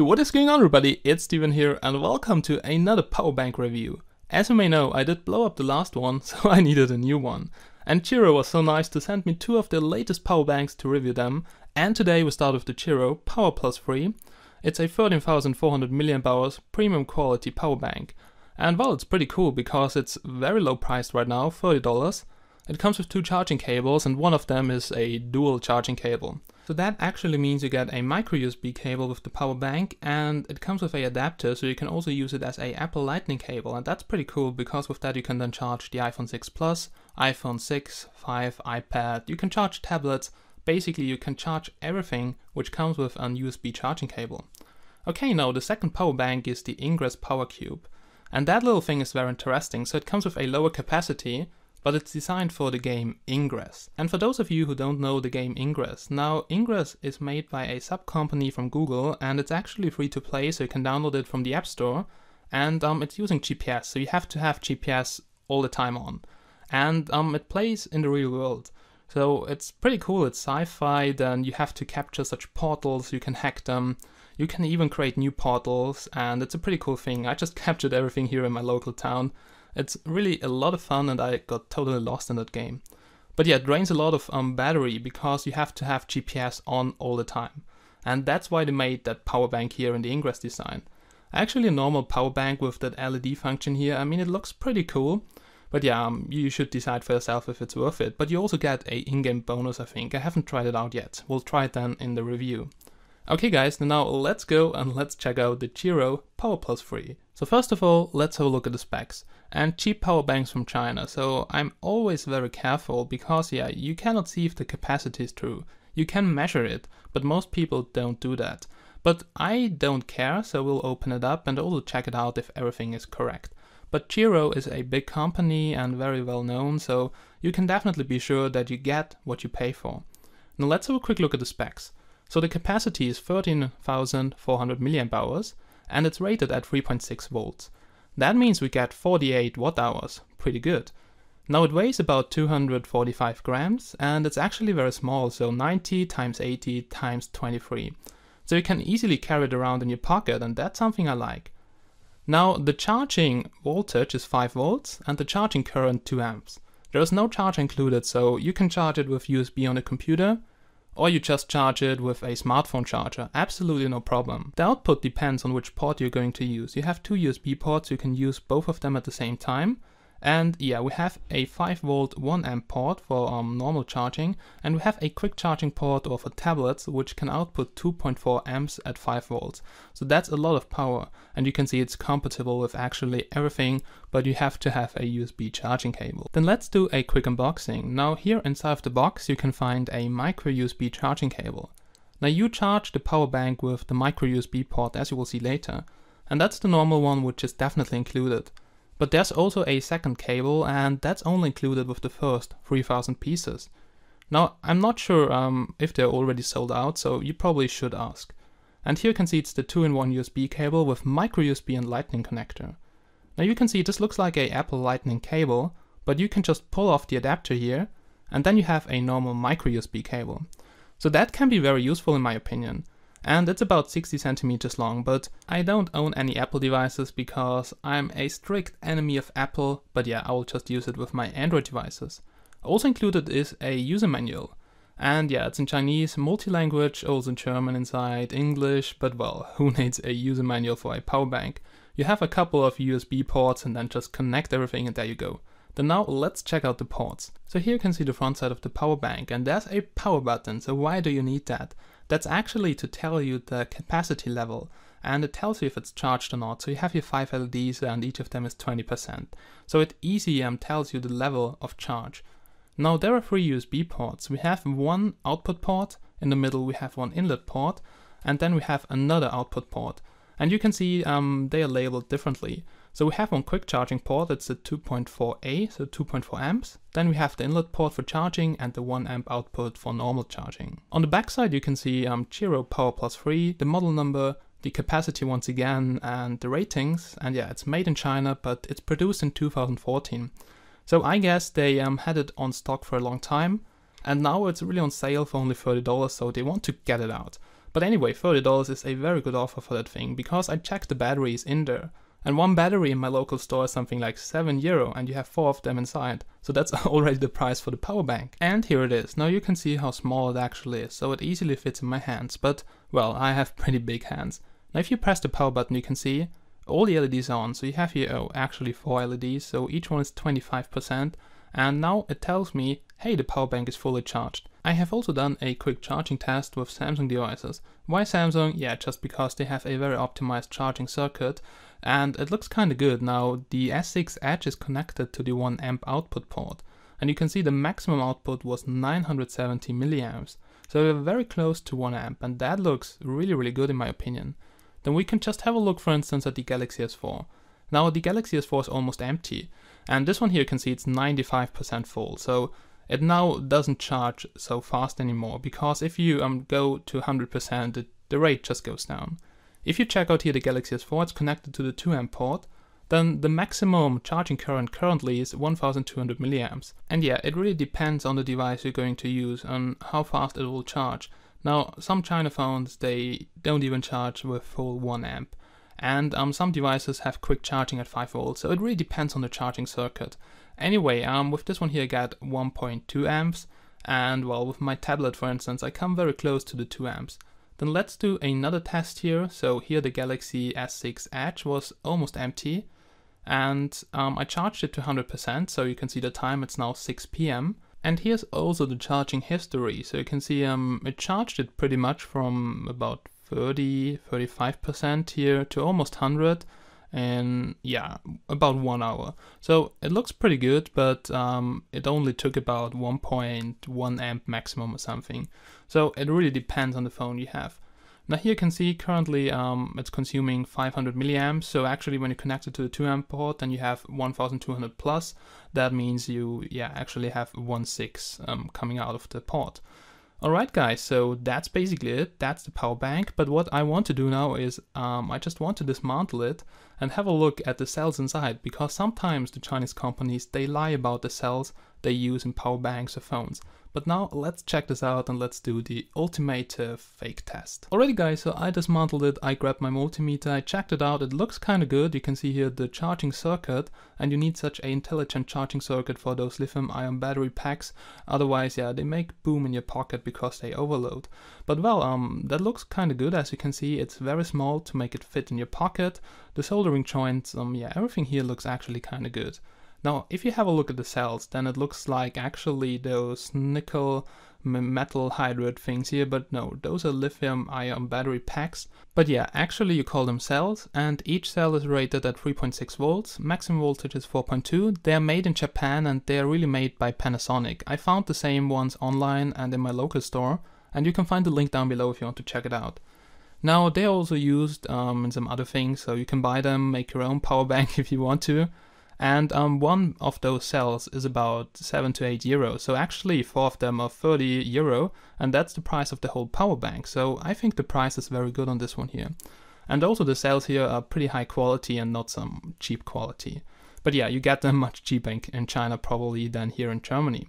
Hey, what is going on everybody? It's Steven here and welcome to another Powerbank review. As you may know, I did blow up the last one, so I needed a new one. And Cheero was so nice to send me two of their latest powerbanks to review them. And today we start with the Cheero Power Plus 3. It's a 13,400 mAh premium quality powerbank. And well, it's pretty cool because it's very low priced right now, $30. It comes with two charging cables and one of them is a dual charging cable. So that actually means you get a micro USB cable with the power bank, and it comes with an adapter, so you can also use it as a Apple Lightning cable, and that's pretty cool because with that you can then charge the iPhone 6 Plus, iPhone 6, 5, iPad, you can charge tablets, basically you can charge everything which comes with an USB charging cable. Okay, now the second power bank is the Ingress Power Cube, and that little thing is very interesting. So it comes with a lower capacity, but it's designed for the game Ingress. And for those of you who don't know the game Ingress, now Ingress is made by a sub-company from Google and it's actually free to play, so you can download it from the App Store. And it's using GPS, so you have to have GPS all the time on. And it plays in the real world. So it's pretty cool, it's sci-fi, then you have to capture such portals, you can hack them, you can even create new portals, and it's a pretty cool thing. I just captured everything here in my local town. It's really a lot of fun and I got totally lost in that game. But yeah, it drains a lot of battery because you have to have GPS on all the time. And that's why they made that power bank here in the Ingress design. Actually a normal power bank with that LED function here, I mean it looks pretty cool. But yeah, you should decide for yourself if it's worth it. But you also get a in-game bonus, I think. I haven't tried it out yet. We'll try it then in the review. Okay guys, now let's go and let's check out the Cheero Power Plus 3. So first of all, let's have a look at the specs. And cheap power banks from China, so I'm always very careful because yeah, you cannot see if the capacity is true. You can measure it, but most people don't do that. But I don't care, so we'll open it up and also check it out if everything is correct. But Cheero is a big company and very well known, so you can definitely be sure that you get what you pay for. Now let's have a quick look at the specs. So the capacity is 13,400 mAh and it's rated at 3.6 volts. That means we get 48 watt hours, pretty good. Now it weighs about 245 grams and it's actually very small, so 90 times 80 times 23. So you can easily carry it around in your pocket and that's something I like. Now the charging voltage is 5 volts and the charging current 2 amps. There is no charge included, so you can charge it with USB on a computer, or you just charge it with a smartphone charger, absolutely no problem. The output depends on which port you're going to use. You have two USB ports, you can use both of them at the same time. And yeah, we have a 5 volt 1 amp port for normal charging, and we have a quick charging port or for tablets which can output 2.4 amps at 5 volts. So that's a lot of power, and you can see it's compatible with actually everything, but you have to have a USB charging cable. Then let's do a quick unboxing. Now here inside of the box you can find a micro USB charging cable. Now you charge the power bank with the micro USB port, as you will see later, and that's the normal one which is definitely included. But there's also a second cable and that's only included with the first 3000 pieces. Now I'm not sure if they're already sold out, so you probably should ask. And here you can see it's the 2-in-1 USB cable with micro USB and lightning connector. Now you can see this looks like a Apple Lightning cable, but you can just pull off the adapter here and then you have a normal micro USB cable. So that can be very useful in my opinion. And it's about 60 centimeters long, but I don't own any Apple devices because I'm a strict enemy of Apple, but yeah, I will just use it with my Android devices. Also included is a user manual. And yeah, it's in Chinese, multi-language, also in German inside, English, but well, who needs a user manual for a power bank? You have a couple of USB ports and then just connect everything and there you go. Then now let's check out the ports. So here you can see the front side of the power bank and there's a power button, so why do you need that? That's actually to tell you the capacity level, and it tells you if it's charged or not. So you have your 5 LEDs and each of them is 20%. So it easily tells you the level of charge. Now there are 3 USB ports. We have one output port, in the middle we have one inlet port, and then we have another output port. And you can see they are labeled differently. So we have one quick charging port, it's a 2.4A, so 2.4 amps. Then we have the inlet port for charging and the 1 amp output for normal charging. On the back side you can see Cheero Power Plus 3, the model number, the capacity once again, and the ratings. And yeah, it's made in China, but it's produced in 2014. So I guess they had it on stock for a long time, and now it's really on sale for only $30, so they want to get it out. But anyway, $30 is a very good offer for that thing, because I checked the batteries in there. And one battery in my local store is something like €7, and you have 4 of them inside. So that's already the price for the power bank. And here it is. Now you can see how small it actually is, so it easily fits in my hands. But, well, I have pretty big hands. Now if you press the power button, you can see all the LEDs are on. So you have here, actually 4 LEDs, so each one is 25%. And now it tells me, hey, the power bank is fully charged. I have also done a quick charging test with Samsung devices. Why Samsung? Yeah, just because they have a very optimized charging circuit, and it looks kinda good. Now the S6 Edge is connected to the 1 amp output port, and you can see the maximum output was 970 milliamps. So we're very close to 1 amp, and that looks really good in my opinion. Then we can just have a look, for instance, at the Galaxy S4. Now the Galaxy S4 is almost empty, and this one here you can see it's 95% full, so it now doesn't charge so fast anymore, because if you go to 100%, the rate just goes down. If you check out here the Galaxy S4, it's connected to the 2 amp port, then the maximum charging current currently is 1200 milliamps. And yeah, it really depends on the device you're going to use and how fast it will charge. Now, some China phones, they don't even charge with full 1 amp. And some devices have quick charging at 5 volts, so it really depends on the charging circuit. Anyway, with this one here I got 1.2 amps, and well, with my tablet for instance, I come very close to the 2 amps. Then let's do another test here. So here the Galaxy S6 Edge was almost empty, and I charged it to 100%, so you can see the time, it's now 6 PM. And here's also the charging history, so you can see it charged it pretty much from about 35% here to almost 100, and yeah, about 1 hour. So it looks pretty good, but it only took about 1.1 amp maximum or something. So it really depends on the phone you have. Now here you can see currently it's consuming 500 milliamps, so actually when you connect it to the 2 amp port, then you have 1200 plus. That means you actually have 1.6 coming out of the port. Alright guys, so that's basically it. That's the power bank. But what I want to do now is I just want to dismantle it and have a look at the cells inside, because sometimes the Chinese companies, they lie about the cells they use in power banks or phones. But now let's check this out and let's do the ultimate fake test. Alrighty guys, so I dismantled it, I grabbed my multimeter, I checked it out, it looks kinda good. You can see here the charging circuit, and you need such an intelligent charging circuit for those lithium-ion battery packs. Otherwise, yeah, they make boom in your pocket because they overload. But well, that looks kinda good. As you can see, it's very small to make it fit in your pocket. The soldering joints, yeah, everything here looks actually kinda good. Now, if you have a look at the cells, then it looks like actually those nickel metal hydride things here, but no, those are lithium-ion battery packs. But yeah, actually you call them cells, and each cell is rated at 3.6 volts, maximum voltage is 4.2. They're made in Japan, and they're really made by Panasonic. I found the same ones online and in my local store, and you can find the link down below if you want to check it out. Now, they're also used in some other things, so you can buy them, make your own power bank if you want to. And one of those cells is about 7 to 8 euros. So actually 4 of them are 30 euro, and that's the price of the whole power bank. So I think the price is very good on this one here. And also the cells here are pretty high quality and not some cheap quality. But yeah, you get them much cheaper in China probably than here in Germany.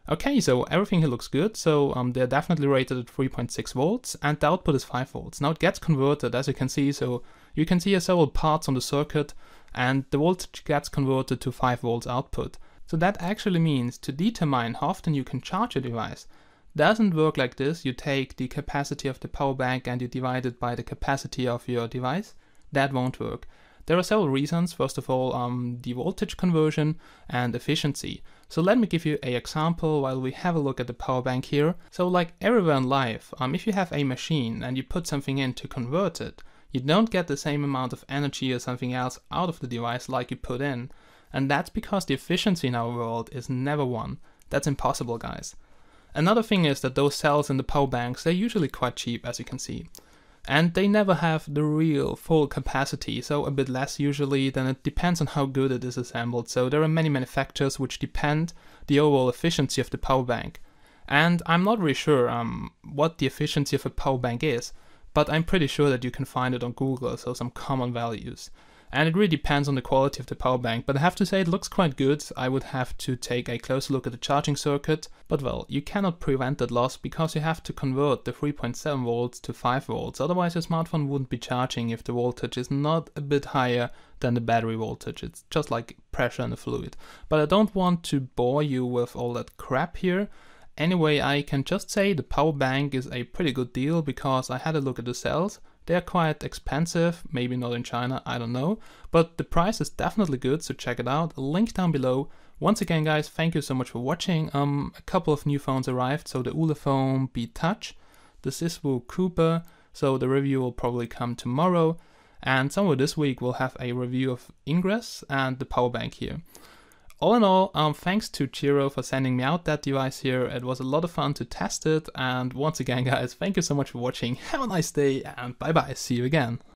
Okay, so everything here looks good. So they're definitely rated at 3.6 volts, and the output is 5 volts. Now it gets converted, as you can see. So you can see here several parts on the circuit, and the voltage gets converted to 5 volts output. So that actually means to determine how often you can charge a device doesn't work like this. You take the capacity of the power bank and you divide it by the capacity of your device. That won't work. There are several reasons. First of all, the voltage conversion and efficiency. So let me give you an example while we have a look at the power bank here. So like everywhere in life, if you have a machine and you put something in to convert it, you don't get the same amount of energy or something else out of the device like you put in. And that's because the efficiency in our world is never 1. That's impossible, guys. Another thing is that those cells in the power banks, they're usually quite cheap, as you can see. And they never have the real full capacity, so a bit less usually. Then it depends on how good it is assembled. So there are many manufacturers which depend the overall efficiency of the power bank. And I'm not really sure what the efficiency of a power bank is, but I'm pretty sure that you can find it on Google, so some common values. And it really depends on the quality of the power bank, but I have to say it looks quite good. I would have to take a closer look at the charging circuit, but well, you cannot prevent that loss because you have to convert the 3.7 volts to 5 volts, otherwise your smartphone wouldn't be charging if the voltage is not a bit higher than the battery voltage. It's just like pressure in a fluid. But I don't want to bore you with all that crap here. Anyway, I can just say the power bank is a pretty good deal because I had a look at the cells. They're quite expensive, maybe not in China, I don't know, but the price is definitely good, so check it out, link down below. Once again guys, thank you so much for watching. A couple of new phones arrived, so the Ulefone Beat Touch, the Ciswo Cooper, so the review will probably come tomorrow, and somewhere this week we'll have a review of Ingress and the power bank here. All in all, thanks to Cheero for sending me out that device here. It was a lot of fun to test it, and once again guys, thank you so much for watching. Have a nice day and bye bye, see you again.